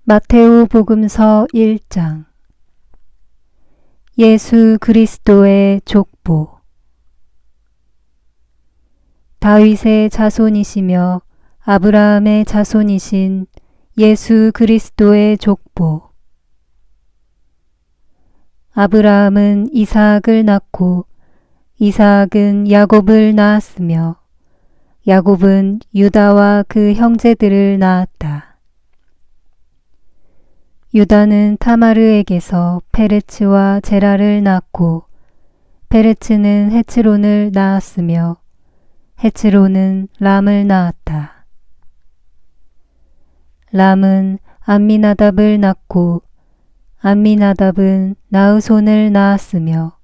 마테오 복음서 1장. 예수 그리스도의 족보. 다윗의 자손이시며 아브라함의 자손이신 예수 그리스도의 족보. 아브라함은 이삭을 낳고 이삭은 야곱을 낳았으며 야곱은 유다와 그 형제들을 낳았다. 유다는 타마르에게서 페레츠와 제라를 낳고 페레츠는 헤츠론을 낳았으며 헤츠론은 람을 낳았다. 람은 암미나답을 낳고 암미나답은 나흐손을 낳았으며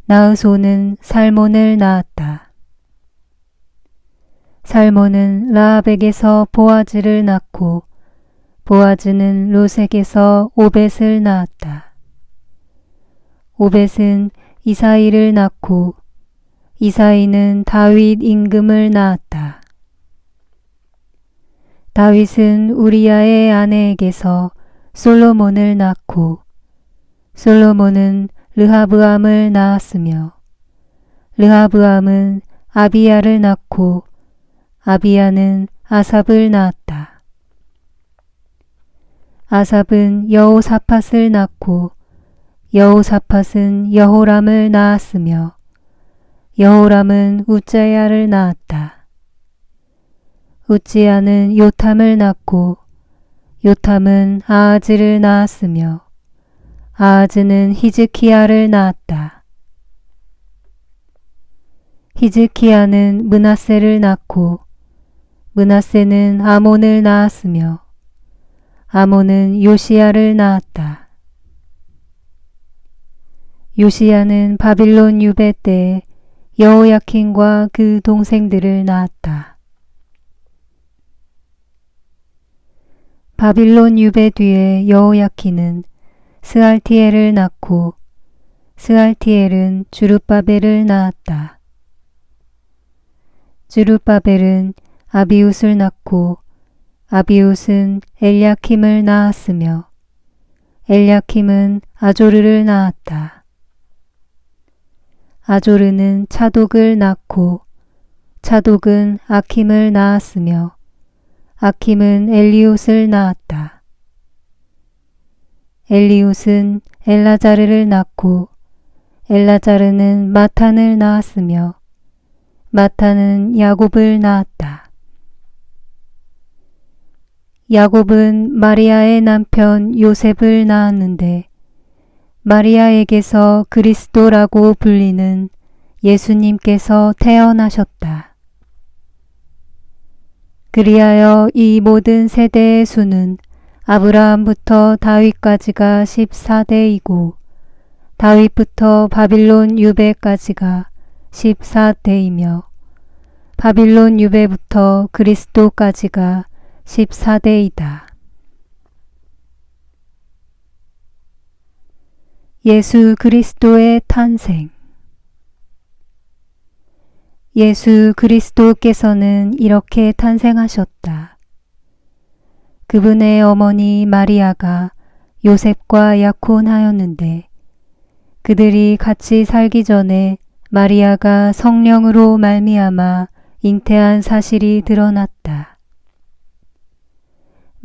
나흐손은 살몬을 낳았다. 살몬은 라합에게서 보아즈를 낳고 보아즈는 롯에게서 오벳을 낳았다. 오벳은 이사이를 낳고 이사이는 다윗 임금을 낳았다. 다윗은 우리야의 아내에게서 솔로몬을 낳고 솔로몬은 르하브암을 낳았으며 르하브암은 아비야를 낳고 아비야는 아삽을 낳았다. 아삽은 여호사밧을 낳고 여호사밧은 여호람을 낳았으며 여호람은 우짜야를 낳았다. 우찌야는 요탐을 낳고 요탐은 아하즈를 낳았으며 아하즈는 히즈키야를 낳았다. 히즈키야는 므낫세를 낳고 므낫세는 아몬을 낳았으며 아몬은 요시야를 낳았다. 요시야는 바빌론 유배 때 여호야킨과 그 동생들을 낳았다. 바빌론 유배 뒤에 여호야킨은 스알티엘을 낳고 스알티엘은 주룹바벨을 낳았다. 주룹바벨은 아비웃을 낳고 아비웃은 엘야킴을 낳았으며 엘야킴은 아조르를 낳았다. 아조르는 차독을 낳고 차독은 아킴을 낳았으며 아킴은 엘리웃을 낳았다. 엘리웃은 엘라자르를 낳고 엘라자르는 마탄을 낳았으며 마탄은 야곱을 낳았다. 야곱은 마리아의 남편 요셉을 낳았는데 마리아에게서 그리스도라고 불리는 예수님께서 태어나셨다. 그리하여 이 모든 세대의 수는 아브라함부터 다윗까지가 14대이고 다윗부터 바빌론 유배까지가 14대이며 바빌론 유배부터 그리스도까지가 14대이다. 예수 그리스도의 탄생. 예수 그리스도께서는 이렇게 탄생하셨다. 그분의 어머니 마리아가 요셉과 약혼하였는데 그들이 같이 살기 전에 마리아가 성령으로 말미암아 잉태한 사실이 드러났다.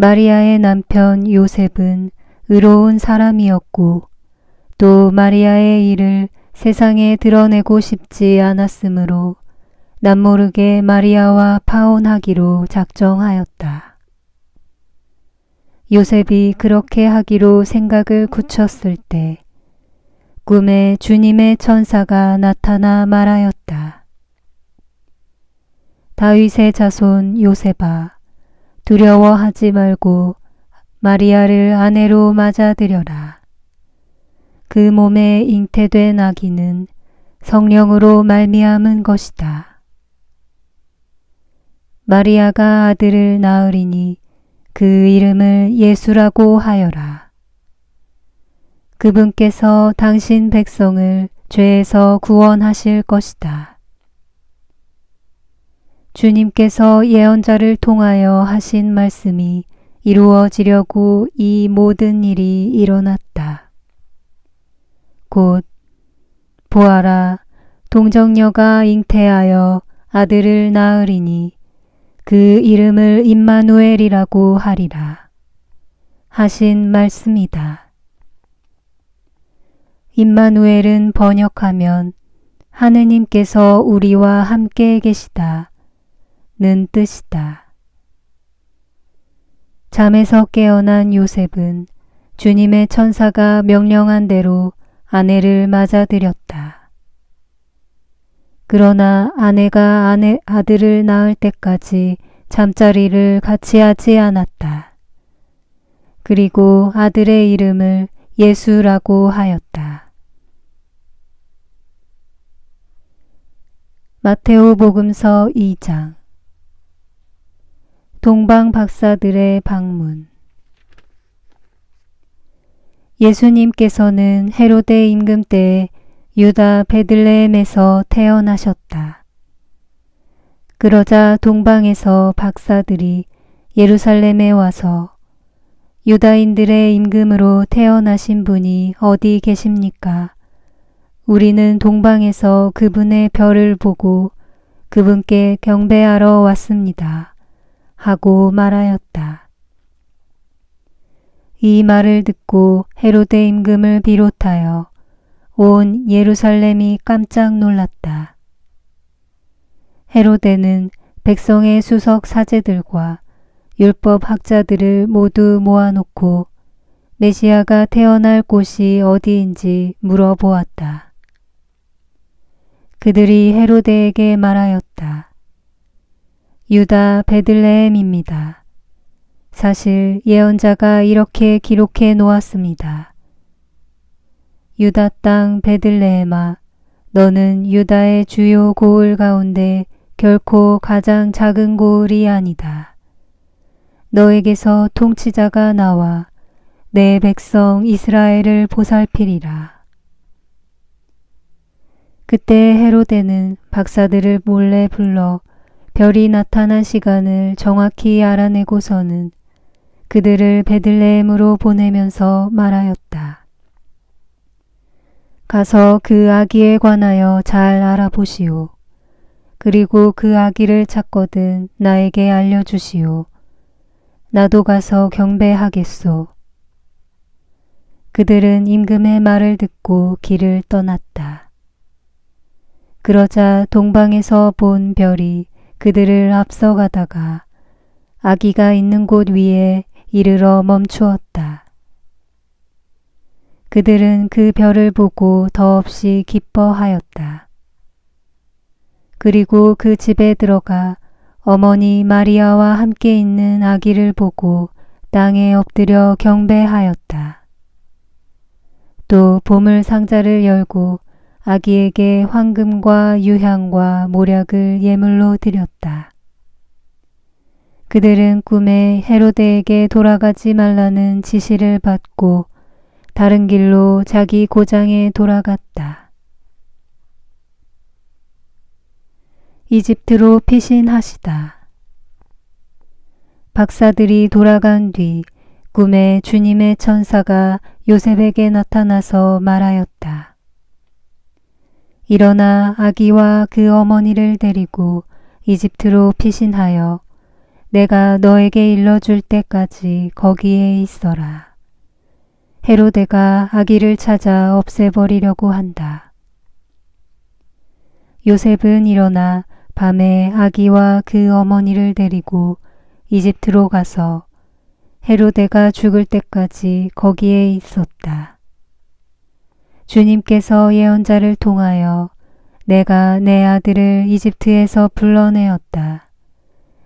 마리아의 남편 요셉은 의로운 사람이었고 또 마리아의 일을 세상에 드러내고 싶지 않았으므로 남모르게 마리아와 파혼하기로 작정하였다. 요셉이 그렇게 하기로 생각을 굳혔을 때 꿈에 주님의 천사가 나타나 말하였다. 다윗의 자손 요셉아, 두려워하지 말고 마리아를 아내로 맞아들여라. 그 몸에 잉태된 아기는 성령으로 말미암은 것이다. 마리아가 아들을 낳으리니 그 이름을 예수라고 하여라. 그분께서 당신 백성을 죄에서 구원하실 것이다. 주님께서 예언자를 통하여 하신 말씀이 이루어지려고 이 모든 일이 일어났다. 곧 보아라, 동정녀가 잉태하여 아들을 낳으리니 그 이름을 임마누엘이라고 하리라 하신 말씀이다. 임마누엘은 번역하면 하느님께서 우리와 함께 계시다는 뜻이다. 잠에서 깨어난 요셉은 주님의 천사가 명령한 대로 아내를 맞아들였다. 그러나 아내가 아들을 낳을 때까지 잠자리를 같이 하지 않았다. 그리고 아들의 이름을 예수라고 하였다. 마테오복음서 2장. 동방 박사들의 방문. 예수님께서는 헤로데 임금 때에 유다 베들레헴에서 태어나셨다. 그러자 동방에서 박사들이 예루살렘에 와서 유다인들의 임금으로 태어나신 분이 어디 계십니까? 우리는 동방에서 그분의 별을 보고 그분께 경배하러 왔습니다. 하고 말하였다. 이 말을 듣고 헤로데 임금을 비롯하여 온 예루살렘이 깜짝 놀랐다. 헤로데는 백성의 수석 사제들과 율법 학자들을 모두 모아놓고 메시아가 태어날 곳이 어디인지 물어보았다. 그들이 헤로데에게 말하였다. 유다 베들레헴입니다. 사실 예언자가 이렇게 기록해 놓았습니다. 유다 땅 베들레헴아, 너는 유다의 주요 고을 가운데 결코 가장 작은 고을이 아니다. 너에게서 통치자가 나와 내 백성 이스라엘을 보살피리라. 그때 헤로데는 박사들을 몰래 불러 별이 나타난 시간을 정확히 알아내고서는 그들을 베들레헴으로 보내면서 말하였다. 가서 그 아기에 관하여 잘 알아보시오. 그리고 그 아기를 찾거든 나에게 알려주시오. 나도 가서 경배하겠소. 그들은 임금의 말을 듣고 길을 떠났다. 그러자 동방에서 본 별이 그들을 앞서가다가 아기가 있는 곳 위에 이르러 멈추었다. 그들은 그 별을 보고 더없이 기뻐하였다. 그리고 그 집에 들어가 어머니 마리아와 함께 있는 아기를 보고 땅에 엎드려 경배하였다. 또 보물 상자를 열고 아기에게 황금과 유향과 모략을 예물로 드렸다. 그들은 꿈에 헤로데에게 돌아가지 말라는 지시를 받고 다른 길로 자기 고장에 돌아갔다. 이집트로 피신하시다. 박사들이 돌아간 뒤 꿈에 주님의 천사가 요셉에게 나타나서 말하였다. 일어나 아기와 그 어머니를 데리고 이집트로 피신하여 내가 너에게 일러줄 때까지 거기에 있어라. 헤로데가 아기를 찾아 없애버리려고 한다. 요셉은 일어나 밤에 아기와 그 어머니를 데리고 이집트로 가서 헤로데가 죽을 때까지 거기에 있었다. 주님께서 예언자를 통하여 내가 내 아들을 이집트에서 불러내었다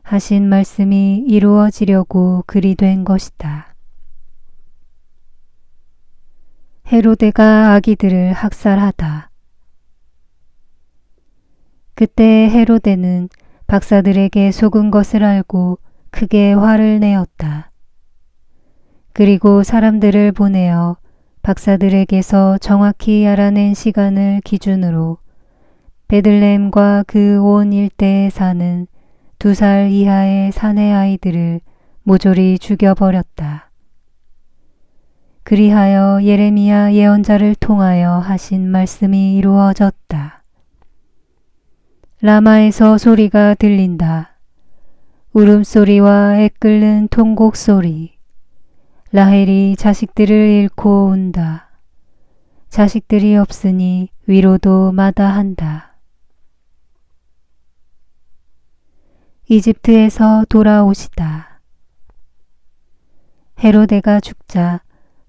하신 말씀이 이루어지려고 그리 된 것이다. 헤로데가 아기들을 학살하다. 그때 헤로데는 박사들에게 속은 것을 알고 크게 화를 내었다. 그리고 사람들을 보내어 박사들에게서 정확히 알아낸 시간을 기준으로 베들레헴과 그 온 일대에 사는 2살 이하의 사내 아이들을 모조리 죽여버렸다. 그리하여 예레미야 예언자를 통하여 하신 말씀이 이루어졌다. 라마에서 소리가 들린다. 울음소리와 애끓는 통곡소리. 라헬이 자식들을 잃고 운다. 자식들이 없으니 위로도 마다한다. 이집트에서 돌아오시다. 헤로데가 죽자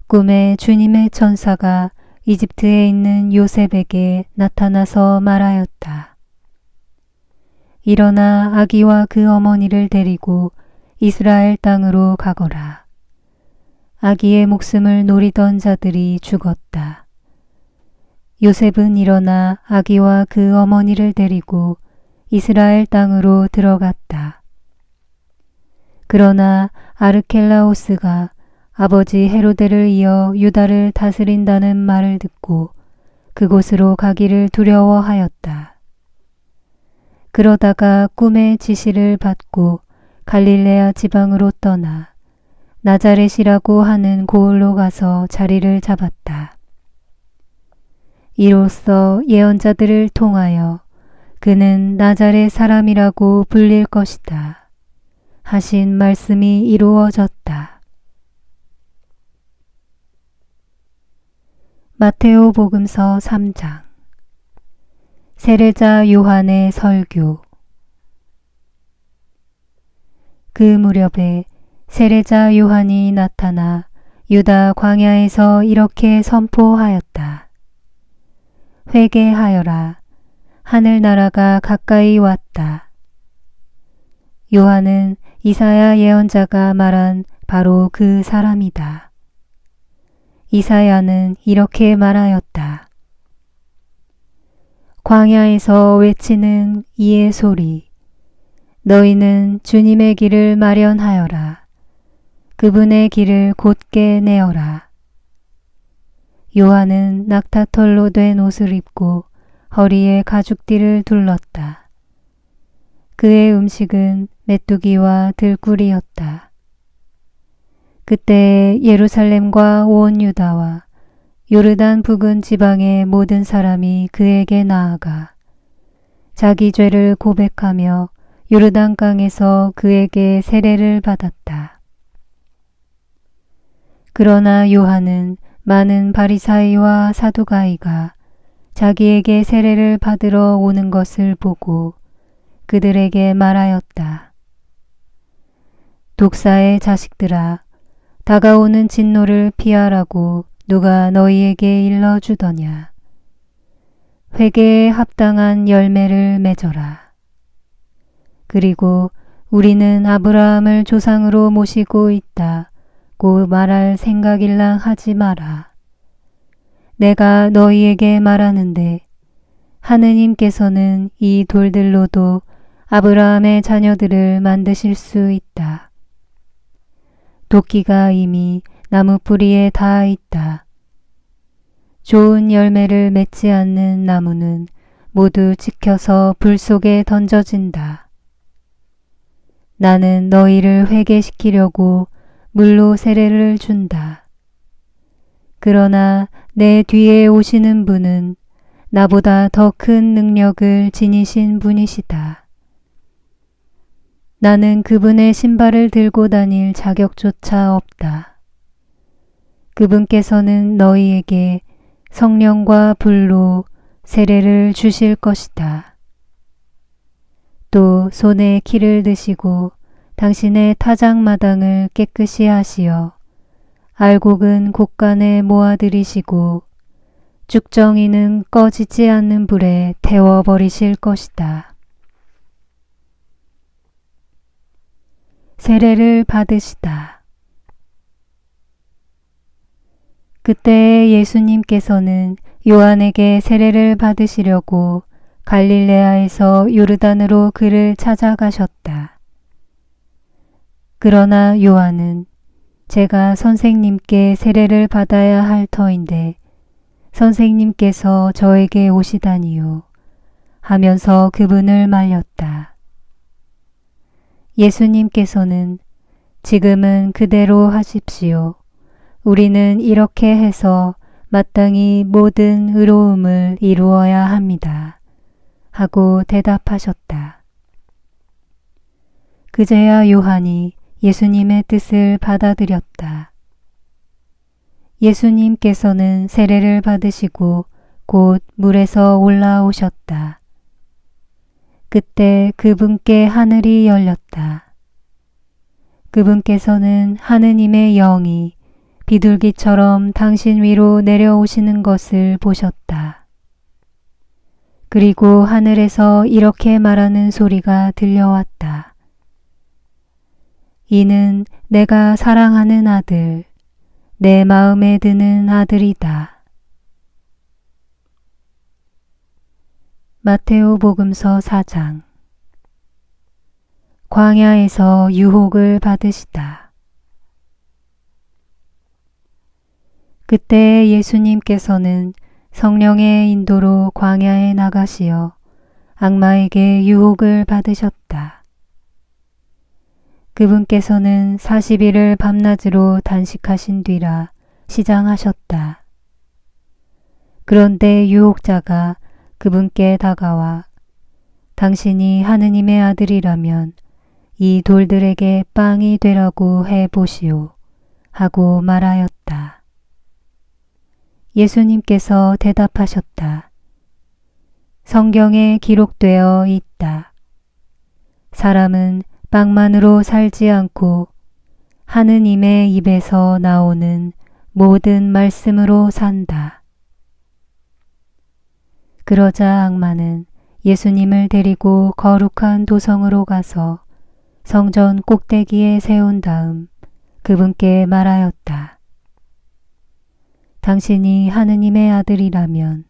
꿈에 주님의 천사가 이집트에 있는 요셉에게 나타나서 말하였다. 일어나 아기와 그 어머니를 데리고 이스라엘 땅으로 가거라. 아기의 목숨을 노리던 자들이 죽었다. 요셉은 일어나 아기와 그 어머니를 데리고 이스라엘 땅으로 들어갔다. 그러나 아르켈라오스가 아버지 헤로데를 이어 유다를 다스린다는 말을 듣고 그곳으로 가기를 두려워하였다. 그러다가 꿈의 지시를 받고 갈릴레아 지방으로 떠나 나자렛이라고 하는 고을로 가서 자리를 잡았다. 이로써 예언자들을 통하여 그는 나자렛 사람이라고 불릴 것이다 하신 말씀이 이루어졌다. 마테오 복음서 3장. 세례자 요한의 설교. 그 무렵에 세례자 요한이 나타나 유다 광야에서 이렇게 선포하였다. 회개하여라. 하늘나라가 가까이 왔다. 요한은 이사야 예언자가 말한 바로 그 사람이다. 이사야는 이렇게 말하였다. 광야에서 외치는 이의 소리. 너희는 주님의 길을 마련하여라. 그분의 길을 곧게 내어라. 요한은 낙타털로 된 옷을 입고 허리에 가죽띠를 둘렀다. 그의 음식은 메뚜기와 들꿀이었다. 그때 예루살렘과 온 유다와 요르단 부근 지방의 모든 사람이 그에게 나아가 자기 죄를 고백하며 요르단강에서 그에게 세례를 받았다. 그러나 요한은 많은 바리사이와 사두가이가 자기에게 세례를 받으러 오는 것을 보고 그들에게 말하였다. 독사의 자식들아, 다가오는 진노를 피하라고 누가 너희에게 일러주더냐. 회개에 합당한 열매를 맺어라. 그리고 우리는 아브라함을 조상으로 모시고 있다고 말할 생각일랑 하지 마라. 내가 너희에게 말하는데 하느님께서는 이 돌들로도 아브라함의 자녀들을 만드실 수 있다. 도끼가 이미 나무 뿌리에 닿아 있다. 좋은 열매를 맺지 않는 나무는 모두 지켜서 불 속에 던져진다. 나는 너희를 회개시키려고 물로 세례를 준다. 그러나 내 뒤에 오시는 분은 나보다 더 큰 능력을 지니신 분이시다. 나는 그분의 신발을 들고 다닐 자격조차 없다. 그분께서는 너희에게 성령과 불로 세례를 주실 것이다. 또 손에 키를 드시고 당신의 타작마당을 깨끗이 하시어 알곡은 곳간에 모아들이시고 쭉정이는 꺼지지 않는 불에 태워버리실 것이다. 세례를 받으시다. 그때 예수님께서는 요한에게 세례를 받으시려고 갈릴레아에서 요르단으로 그를 찾아가셨다. 그러나 요한은 제가 선생님께 세례를 받아야 할 터인데 선생님께서 저에게 오시다니요 하면서 그분을 말렸다. 예수님께서는 지금은 그대로 하십시오. 우리는 이렇게 해서 마땅히 모든 의로움을 이루어야 합니다. 하고 대답하셨다. 그제야 요한이 예수님의 뜻을 받아들였다. 예수님께서는 세례를 받으시고 곧 물에서 올라오셨다. 그때 그분께 하늘이 열렸다. 그분께서는 하느님의 영이 비둘기처럼 당신 위로 내려오시는 것을 보셨다. 그리고 하늘에서 이렇게 말하는 소리가 들려왔다. 이는 내가 사랑하는 아들, 내 마음에 드는 아들이다. 마테오복음서 4장. 광야에서 유혹을 받으시다. 그때 예수님께서는 성령의 인도로 광야에 나가시어 악마에게 유혹을 받으셨다. 그분께서는 40일을 밤낮으로 단식하신 뒤라 시장하셨다. 그런데 유혹자가 그분께 다가와 당신이 하느님의 아들이라면 이 돌들에게 빵이 되라고 해보시오 하고 말하였다. 예수님께서 대답하셨다. 성경에 기록되어 있다. 사람은 빵만으로 살지 않고 하느님의 입에서 나오는 모든 말씀으로 산다. 그러자 악마는 예수님을 데리고 거룩한 도성으로 가서 성전 꼭대기에 세운 다음 그분께 말하였다. 당신이 하느님의 아들이라면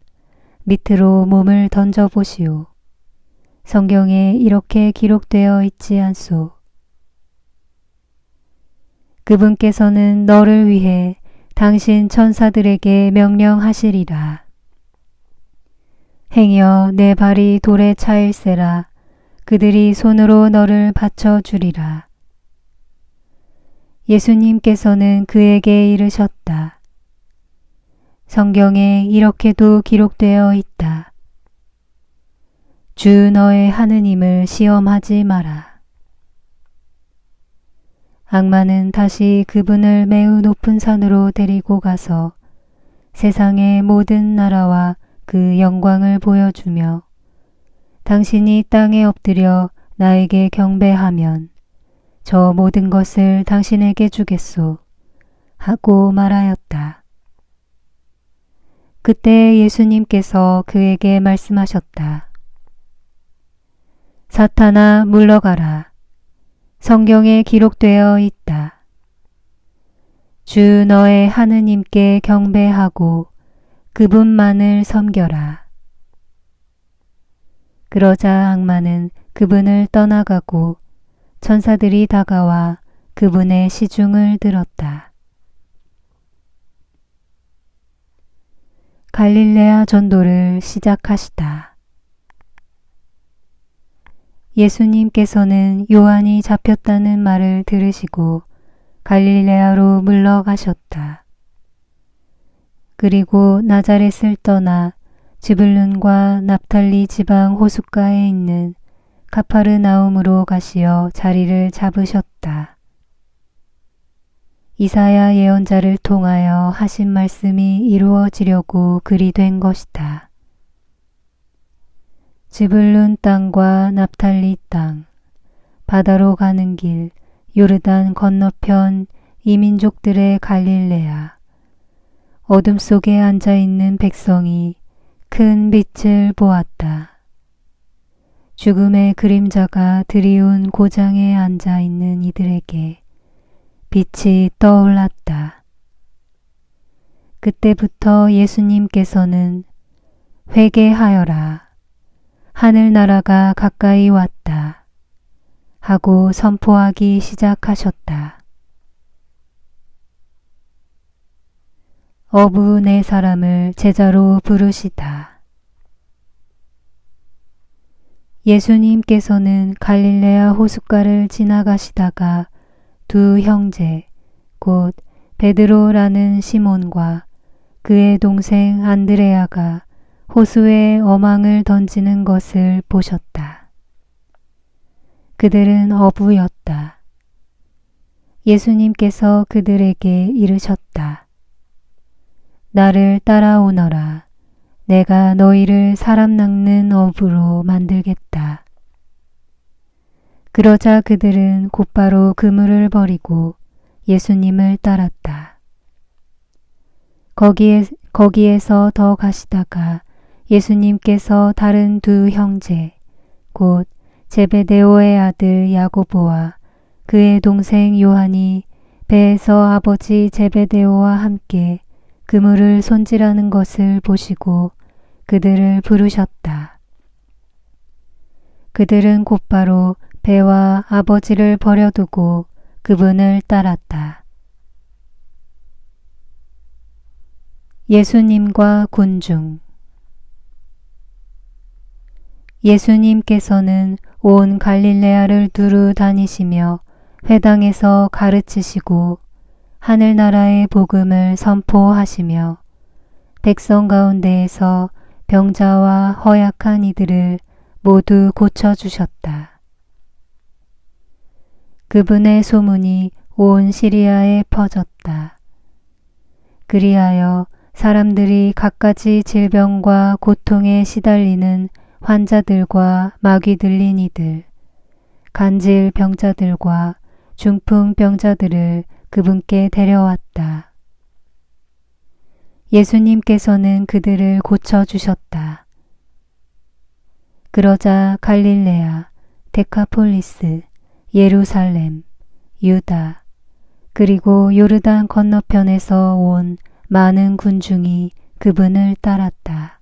밑으로 몸을 던져보시오. 성경에 이렇게 기록되어 있지 않소. 그분께서는 너를 위해 당신 천사들에게 명령하시리라. 행여 내 발이 돌에 차일세라. 그들이 손으로 너를 받쳐주리라. 예수님께서는 그에게 이르셨다. 성경에 이렇게도 기록되어 있다. 주 너의 하느님을 시험하지 마라. 악마는 다시 그분을 매우 높은 산으로 데리고 가서 세상의 모든 나라와 그 영광을 보여주며 당신이 땅에 엎드려 나에게 경배하면 저 모든 것을 당신에게 주겠소 하고 말하였다. 그때 예수님께서 그에게 말씀하셨다. 사탄아 물러가라. 성경에 기록되어 있다. 주 너의 하느님께 경배하고 그분만을 섬겨라. 그러자 악마는 그분을 떠나가고 천사들이 다가와 그분의 시중을 들었다. 갈릴레아 전도를 시작하시다. 예수님께서는 요한이 잡혔다는 말을 들으시고 갈릴레아로 물러가셨다. 그리고 나자렛을 떠나 즈불룬과 납탈리 지방 호숫가에 있는 가파르나움으로 가시어 자리를 잡으셨다. 이사야 예언자를 통하여 하신 말씀이 이루어지려고 그리 된 것이다. 즈불룬 땅과 납탈리 땅, 바다로 가는 길, 요르단 건너편 이민족들의 갈릴레아, 어둠 속에 앉아있는 백성이 큰 빛을 보았다. 죽음의 그림자가 드리운 고장에 앉아있는 이들에게 빛이 떠올랐다. 그때부터 예수님께서는 회개하여라. 하늘나라가 가까이 왔다. 하고 선포하기 시작하셨다. 어부 네 사람을 제자로 부르시다. 예수님께서는 갈릴레아 호숫가를 지나가시다가 두 형제 곧 베드로라는 시몬과 그의 동생 안드레아가 호수에 어망을 던지는 것을 보셨다. 그들은 어부였다. 예수님께서 그들에게 이르셨다. 나를 따라오너라. 내가 너희를 사람 낚는 어부로 만들겠다. 그러자 그들은 곧바로 그물을 버리고 예수님을 따랐다. 거기에서 더 가시다가 예수님께서 다른 두 형제, 곧 제베데오의 아들 야고보와 그의 동생 요한이 배에서 아버지 제베데오와 함께 그물을 손질하는 것을 보시고 그들을 부르셨다. 그들은 곧바로 배와 아버지를 버려두고 그분을 따랐다. 예수님과 군중. 예수님께서는 온 갈릴레아를 두루 다니시며 회당에서 가르치시고 하늘나라의 복음을 선포하시며 백성 가운데에서 병자와 허약한 이들을 모두 고쳐주셨다. 그분의 소문이 온 시리아에 퍼졌다. 그리하여 사람들이 갖가지 질병과 고통에 시달리는 환자들과 마귀 들린 이들, 간질 병자들과 중풍 병자들을 그분께 데려왔다. 예수님께서는 그들을 고쳐주셨다. 그러자 갈릴레아, 데카폴리스, 예루살렘, 유다, 그리고 요르단 건너편에서 온 많은 군중이 그분을 따랐다.